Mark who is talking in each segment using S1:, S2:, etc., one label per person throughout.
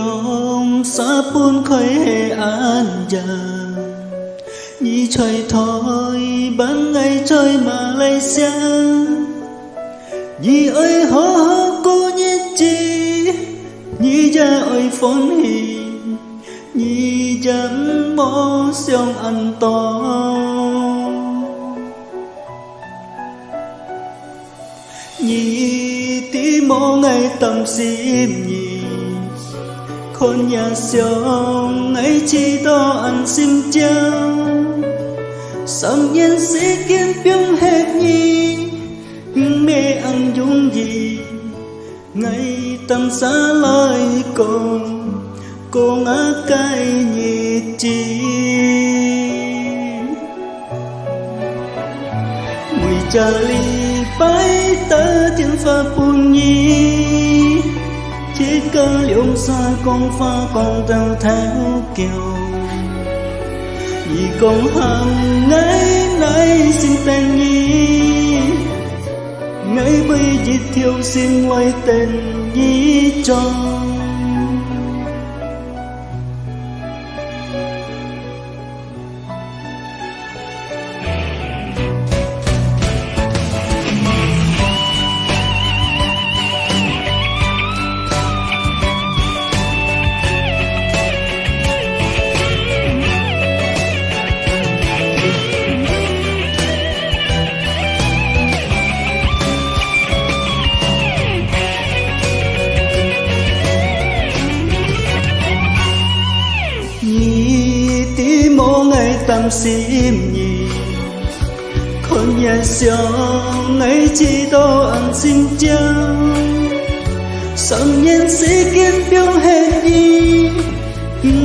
S1: yom sa pun khơi hệ an già nhi chơi thôi ban ngày chơi Malaysia nhi ơi hó cô nhi chi nhi gia ơi phồn hì nhi dám bỏ xiong ăn to nhi tí mô ngày tâm sim nhi khôn nhà xiong ngày chi đó ăn sim chao sầm nhân sĩ kiếm biếng hết nhi mê ăn dung gì ngày tâm xa lời cô ngã cái nhị chi mùi trà ly bái tơ thiên pha bùn nhi chỉ cơ liễu xa con pha con tao theo kiều vì con hàng ngày nay xin tên nhi ngày bây dịch thiêu xin ngoài tên nhi cho tâm sim nhi con nhà xiong ngày chi đó ăn xin chao sầm nhân sĩ kiếm biếng hết nhi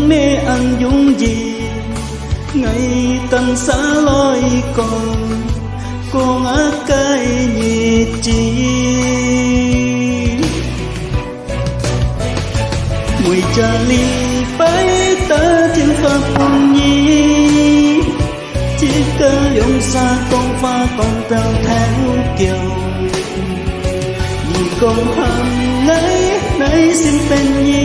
S1: mê ăn dung gì ngày tâm xa lối con á cái nhị chi mùi trà ly bái tơ thiên pha bùn nhi chỉ cơ liễu xa con pha con tao theo kiều vì con hàng ngày nay xin tên nhi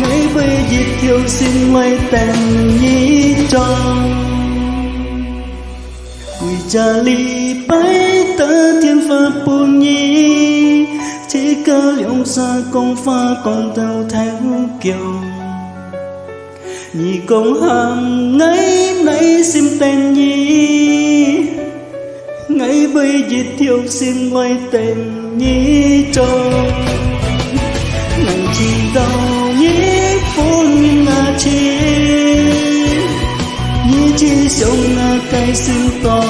S1: ngày bây dịch thiêu xin ngoài tên nhi cho mùi trà ly bái tơ thiên pha bùn nhi chỉ cơ liễu xa con pha con tao theo kiều vì con hàng ngày nay xin tên nhi ngày bây dịch thiêu xin ngoài tên nhi cho ngành chi đâu nhí phun na chi nhi chi sống na cái xin to